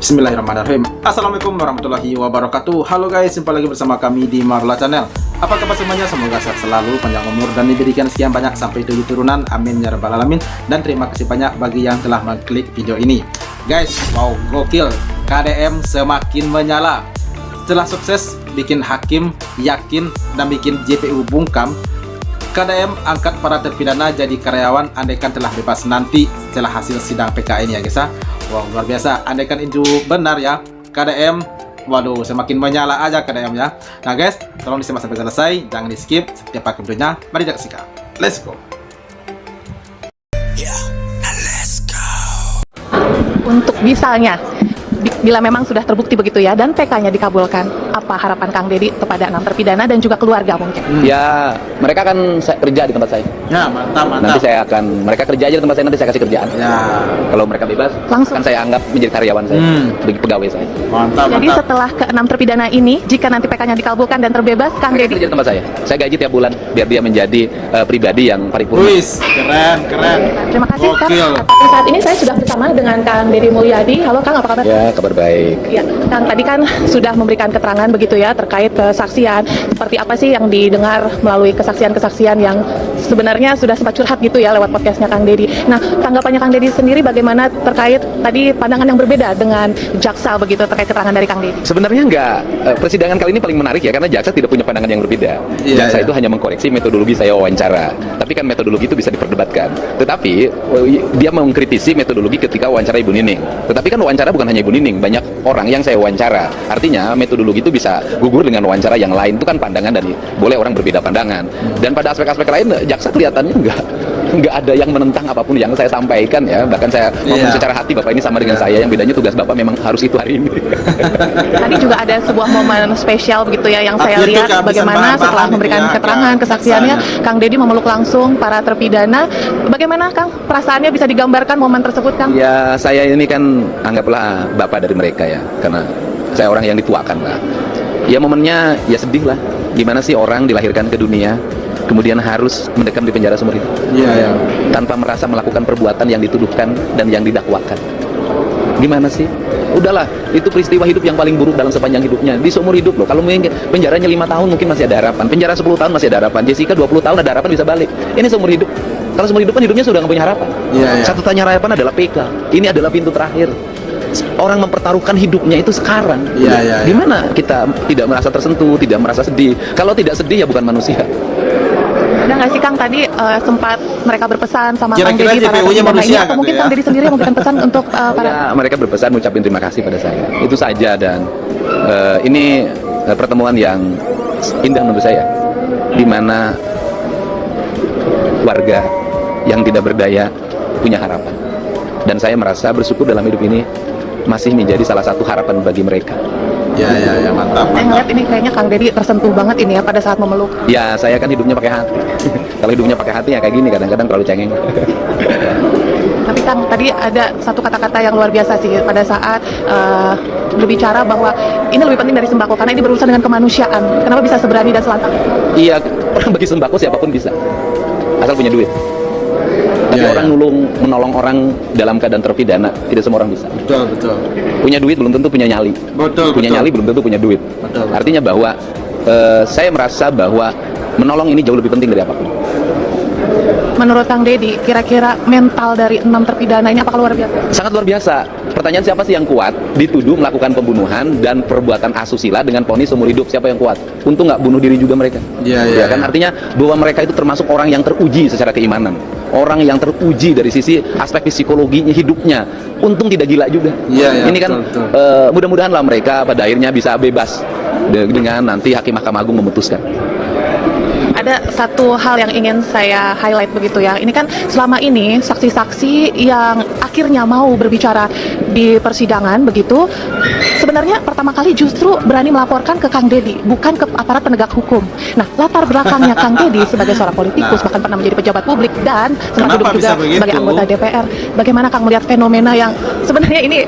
Bismillahirrahmanirrahim. Assalamualaikum warahmatullahi wabarakatuh. Halo guys, jumpa lagi bersama kami di Marla Channel. Apa kabar semuanya? Semoga sehat selalu, panjang umur, dan diberikan sekian banyak sampai 7 turunan. Amin ya rabbal alamin. Dan terima kasih banyak bagi yang telah mengklik video ini. Guys, wow, gokil. KDM semakin menyala. Setelah sukses bikin hakim yakin dan bikin JPU bungkam, KDM angkat para terpidana jadi karyawan andaikan telah bebas nanti setelah hasil sidang PK ini ya guys ya. Wow, luar biasa. Andaikan itu benar ya, KDM, waduh, semakin menyala aja KDM ya. Nah guys, tolong disimak sampai selesai, jangan di skip setiap pakai videonya. Mari kita saksikan. Let's go. Untuk misalnya bila memang sudah terbukti begitu ya dan PK-nya dikabulkan, apa harapan Kang Deddy kepada 6 terpidana dan juga keluarga mungkin? Ya, mereka kan kerja di tempat saya. Ya, mantap. Nanti saya akan, mereka kerja aja di tempat saya, nanti saya kasih kerjaan. Ya, Kalau mereka bebas, Langsung. akan saya anggap menjadi karyawan saya, sebagai pegawai saya. mantap. Jadi setelah ke-6 terpidana ini, jika nanti PK-nya dikabulkan dan terbebas, Kang Mereka kerja Deddy di tempat saya. Saya gaji tiap bulan biar dia menjadi pribadi yang paripurna. Wis, keren. terima kasih Kang. Gokil. Saat ini saya sudah bersama dengan Kang Deddy Mulyadi. Halo Kang, apa kabar? Ya, kabar baik. Ya, Kang tadi kan sudah memberikan keterangan begitu ya terkait kesaksian. Seperti apa sih yang didengar melalui kesaksian-kesaksian yang sebenarnya sudah sempat curhat gitu ya lewat podcastnya Kang Deddy. Nah, tanggapannya Kang Deddy sendiri bagaimana terkait tadi pandangan yang berbeda dengan jaksa begitu terkait keterangan dari Kang Deddy? Sebenarnya persidangan kali ini paling menarik ya, karena jaksa tidak punya pandangan yang berbeda. Iya, Jaksa iya. itu hanya mengkoreksi metodologi saya wawancara. Tapi kan metodologi itu bisa diperdebatkan. Tetapi dia mengkritisi metodologi ketika wawancara Ibu Nining. Tetapi kan wawancara bukan hanya Ibu Nining, banyak orang yang saya wawancara. Artinya metodologi itu bisa gugur dengan wawancara yang lain. Itu kan pandangan dari, boleh orang berbeda pandangan. Dan pada aspek-aspek lain jaksa kelihatannya nggak ada yang menentang apapun yang saya sampaikan ya. Bahkan saya ngomong secara hati, Bapak ini sama dengan saya, yang bedanya tugas Bapak memang harus itu hari ini. Tadi juga ada sebuah momen spesial begitu ya yang saya Itu lihat kehabisan bagaimana bahan-bahan setelah gitu memberikan ya, keterangan ya, kesaksiannya kesannya. Kang Deddy memeluk langsung para terpidana. Bagaimana Kang perasaannya, bisa digambarkan momen tersebut Kang? Ya, saya ini kan anggaplah bapak dari mereka ya, karena saya orang yang dituakan lah. Ya momennya ya sedih lah. Gimana sih orang dilahirkan ke dunia kemudian harus mendekam di penjara seumur hidup Iya. tanpa merasa melakukan perbuatan yang dituduhkan dan yang didakwakan. Gimana sih? Udahlah, itu peristiwa hidup yang paling buruk dalam sepanjang hidupnya. Di seumur hidup loh. Kalau mungkin penjaranya 5 tahun mungkin masih ada harapan. Penjara 10 tahun masih ada harapan. Jessica 20 tahun ada harapan bisa balik. Ini seumur hidup. Kalau seumur hidup kan hidupnya sudah nggak punya harapan. Iya. Satu-satunya harapan adalah PK. Ini adalah pintu terakhir. Orang mempertaruhkan hidupnya itu sekarang. Iya. Gimana kita tidak merasa tersentuh, tidak merasa sedih? Kalau tidak sedih ya bukan manusia. Ada nggak sih Kang tadi sempat mereka berpesan sama Kang Kira-kira Deddy para JPU-nya terpidana manusia ini, atau gitu mungkin ya? Kang Deddy sendiri memberikan pesan untuk para Ya, mereka berpesan mengucapkan terima kasih pada saya. Itu saja, dan ini pertemuan yang indah menurut saya, di mana warga yang tidak berdaya punya harapan. Dan saya merasa bersyukur dalam hidup ini masih menjadi salah satu harapan bagi mereka. Ya, mantap. saya ngeliat ini kayaknya Kang Deddy tersentuh banget ini ya pada saat memeluk. Ya, saya kan hidupnya pakai hati. Kalau hidupnya pakai hati ya kayak gini, kadang-kadang terlalu cengeng. Tapi Kang, tadi ada satu kata-kata yang luar biasa sih pada saat berbicara bahwa ini lebih penting dari sembako karena ini berurusan dengan kemanusiaan. Kenapa bisa seberani dan selantang? Iya, orang bagi sembako siapapun bisa, asal punya duit. Tapi Iya, orang menolong orang dalam keadaan terpidana, tidak semua orang bisa. Betul. Punya duit belum tentu punya nyali. Punya nyali belum tentu punya duit. Betul. Artinya bahwa saya merasa bahwa menolong ini jauh lebih penting dari apapun. Menurut Kang Deddy, kira-kira mental dari 6 terpidana ini apakah luar biasa? Sangat luar biasa. Pertanyaan, siapa sih yang kuat dituduh melakukan pembunuhan dan perbuatan asusila dengan vonis seumur hidup? Siapa yang kuat? Untung nggak bunuh diri juga mereka. Iya. Kan artinya bahwa mereka itu termasuk orang yang teruji secara keimanan, orang yang teruji dari sisi aspek psikologinya hidupnya. Untung tidak gila juga. Iya, Ini kan betul. mudah-mudahanlah mereka pada akhirnya bisa bebas dengan nanti Hakim Mahkamah Agung memutuskan. Ada satu hal yang ingin saya highlight begitu ya. Ini kan selama ini saksi-saksi yang akhirnya mau berbicara di persidangan begitu, sebenarnya pertama kali justru berani melaporkan ke Kang Deddy, bukan ke aparat penegak hukum. Nah, latar belakangnya Kang Deddy sebagai seorang politikus, bahkan pernah menjadi pejabat publik dan sempat Kenapa duduk juga bisa begitu? sebagai anggota DPR. Bagaimana Kang melihat fenomena yang sebenarnya ini,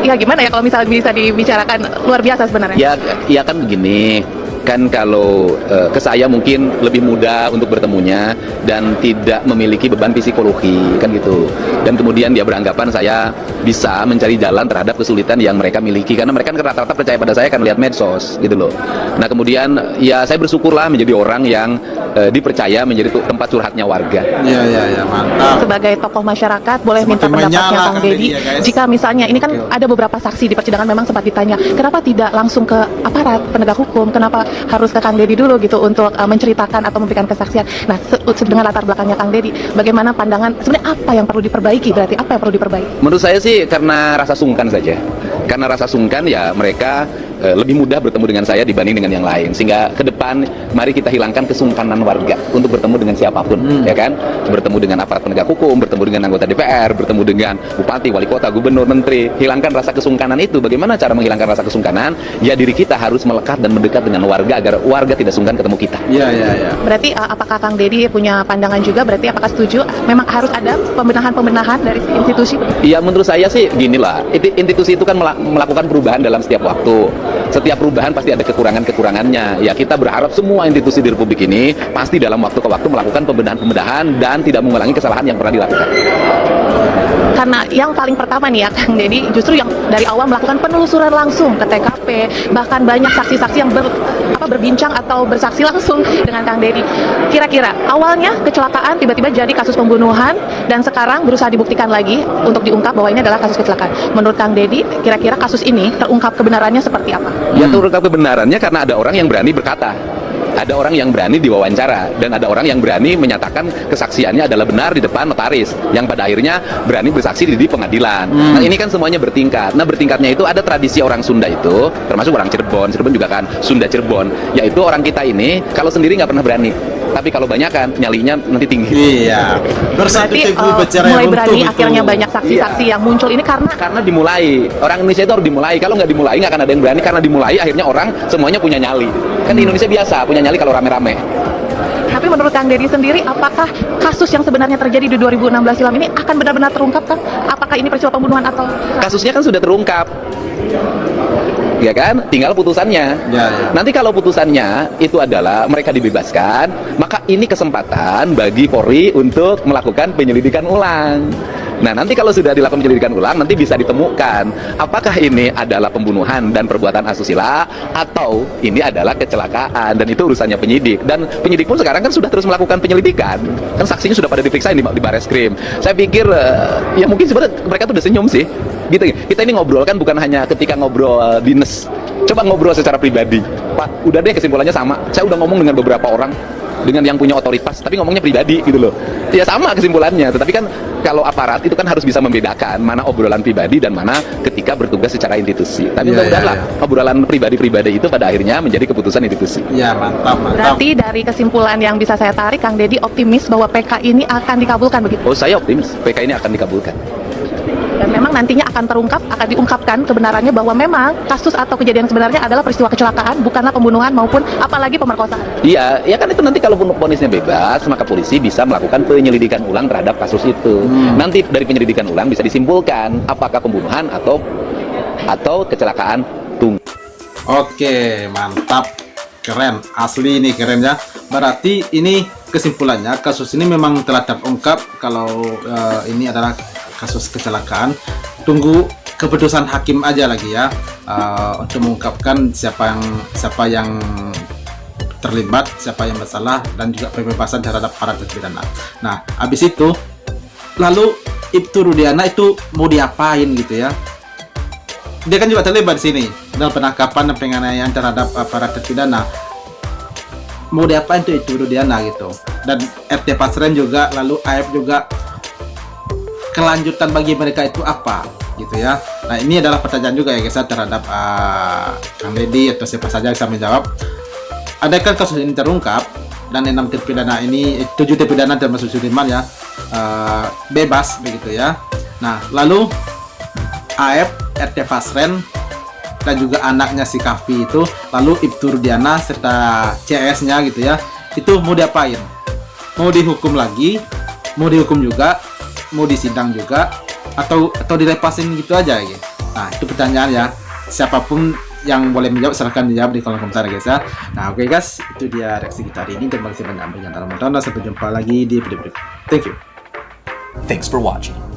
ya gimana ya kalau misalnya bisa dibicarakan, luar biasa sebenarnya? Ya kan begini. kan kalau ke saya mungkin lebih mudah untuk bertemunya dan tidak memiliki beban psikologi kan gitu. Dan kemudian dia beranggapan saya bisa mencari jalan terhadap kesulitan yang mereka miliki karena mereka kan rata-rata percaya pada saya kan lihat medsos gitu loh. Nah kemudian ya saya bersyukurlah menjadi orang yang dipercaya menjadi tempat curhatnya warga. Iya, mantap. Sebagai tokoh masyarakat, boleh minta Semakin pendapatnya menyala Kang Kang Deddy. Deddy ya, guys. Jika misalnya ini kan ada beberapa saksi di persidangan memang sempat ditanya, kenapa tidak langsung ke aparat penegak hukum, kenapa harus ke Kang Deddy dulu gitu untuk menceritakan atau memberikan kesaksian. Nah, dengan latar belakangnya Kang Deddy, bagaimana pandangan sebenarnya apa yang perlu diperbaiki? Berarti apa yang perlu diperbaiki? Menurut saya sih karena rasa sungkan saja. Karena rasa sungkan ya mereka lebih mudah bertemu dengan saya dibanding dengan yang lain. Sehingga ke depan mari kita hilangkan kesungkanan warga untuk bertemu dengan siapapun, ya kan? Bertemu dengan aparat penegak hukum, bertemu dengan anggota DPR, bertemu dengan bupati, wali kota, gubernur, menteri. Hilangkan rasa kesungkanan itu. Bagaimana cara menghilangkan rasa kesungkanan? Ya diri kita harus melekat dan mendekat dengan warga agar warga tidak sungkan ketemu kita. Iya. Berarti apakah Kang Deddy punya pandangan juga? Berarti apakah setuju memang harus ada pembenahan-pembenahan dari institusi? Iya, menurut saya sih ginilah, institusi itu kan melakukan perubahan dalam setiap waktu. Setiap perubahan pasti ada kekurangannya. Ya kita berharap semua institusi di Republik ini pasti dalam waktu ke waktu melakukan pembenahan dan tidak mengulangi kesalahan yang pernah dilakukan. Karena yang paling pertama nih ya Kang Deddy, justru yang dari awal melakukan penelusuran langsung ke TKP, bahkan banyak saksi-saksi yang berbincang atau bersaksi langsung dengan Kang Deddy. Kira-kira awalnya kecelakaan tiba-tiba jadi kasus pembunuhan dan sekarang berusaha dibuktikan lagi untuk diungkap bahwa ini adalah kasus kecelakaan. Menurut Kang Deddy, kira-kira kasus ini terungkap kebenarannya seperti apa? Ya terungkap kebenarannya karena ada orang yang berani berkata. Ada orang yang berani diwawancara dan ada orang yang berani menyatakan kesaksiannya adalah benar di depan notaris yang pada akhirnya berani bersaksi di pengadilan. Nah ini kan semuanya bertingkat. Nah bertingkatnya itu ada tradisi orang Sunda itu, termasuk orang Cirebon juga kan Sunda Cirebon, yaitu orang kita ini kalau sendiri nggak pernah berani, tapi kalau banyak kan nyalinya nanti tinggi. Iya. Bersatu Berarti teguh bercerai mulai runtuh berani itu. akhirnya banyak saksi-saksi yang muncul ini karena Dimulai. Orang Indonesia itu harus dimulai. Kalau nggak dimulai nggak akan ada yang berani. Karena dimulai akhirnya orang semuanya punya nyali. Kan di Indonesia biasa punya nyali kalau rame-rame. Tapi menurut Kang Deddy sendiri, apakah kasus yang sebenarnya terjadi di 2016 silam ini akan benar-benar terungkap kan? Apakah ini peristiwa pembunuhan atau Kasusnya kan sudah terungkap. Ya kan? Tinggal putusannya. Ya. Nanti kalau putusannya itu adalah mereka dibebaskan, maka ini kesempatan bagi Polri untuk melakukan penyelidikan ulang. Nah, nanti kalau sudah dilakukan penyelidikan ulang, nanti bisa ditemukan apakah ini adalah pembunuhan dan perbuatan asusila atau ini adalah kecelakaan, dan itu urusannya penyidik. Dan penyidik pun sekarang kan sudah terus melakukan penyelidikan. Kan saksinya sudah pada diperiksa di Bareskrim. Saya pikir ya mungkin sebenarnya mereka tuh udah senyum sih. Gitu. Kita ini ngobrol kan bukan hanya ketika ngobrol dinas. Coba ngobrol secara pribadi. Pak, udah deh kesimpulannya sama. Saya udah ngomong dengan beberapa orang, dengan yang punya otoritas, tapi ngomongnya pribadi gitu loh. Ya sama kesimpulannya, tetapi kan kalau aparat itu kan harus bisa membedakan mana obrolan pribadi dan mana ketika bertugas secara institusi. Tapi mudah-mudahan obrolan pribadi-pribadi itu pada akhirnya menjadi keputusan institusi. Ya, mantap. berarti dari kesimpulan yang bisa saya tarik, Kang Deddy optimis bahwa PK ini akan dikabulkan begitu? Oh, saya optimis PK ini akan dikabulkan. Dan memang nantinya akan diungkapkan kebenarannya bahwa memang kasus atau kejadian sebenarnya adalah peristiwa kecelakaan, bukanlah pembunuhan maupun apalagi pemerkosaan. Iya, ya kan itu nanti kalau vonisnya bebas, maka polisi bisa melakukan penyelidikan ulang terhadap kasus itu. Nanti dari penyelidikan ulang bisa disimpulkan apakah pembunuhan atau kecelakaan tunggal. Oke, mantap. Keren, asli ini keren ya. Berarti ini kesimpulannya, kasus ini memang telah terungkap kalau ini adalah kasus kecelakaan. Tunggu keputusan hakim aja lagi ya, untuk mengungkapkan siapa yang terlibat, siapa yang bersalah, dan juga pembebasan terhadap para terpidana. Nah, habis itu lalu Ibtu Rudiana itu mau diapain gitu ya? Dia kan juga terlibat di sini dalam penangkapan dan penganiayaan terhadap para terpidana. Mau diapain tuh Ibtu Rudiana gitu? Dan RT Pasren juga, lalu AF juga, kelanjutan bagi mereka itu apa gitu ya. Nah, ini adalah pertanyaan juga ya guys terhadap Kang Deddy atau siapa saja bisa menjawab. Adakah kasus ini terungkap dan 6 terpidana ini, 7 terpidana termasuk Sudirman ya, bebas begitu ya. Nah, lalu AF, RT Pasren dan juga anaknya si Kavi itu, lalu Ibtu Rudiana serta CS-nya gitu ya, itu mau diapain? Mau dihukum lagi? Mau dihukum juga? Mau disidang juga? Atau dilepasin gitu aja gitu? Nah, itu pertanyaan ya. Siapapun yang boleh menjawab silahkan dijawab di kolom komentar guys ya. Nah oke guys, itu dia reaksi kita hari ini. Terima kasih banyak yang telah menonton dan sampai jumpa lagi di video berikutnya. Thank you. Thanks for watching.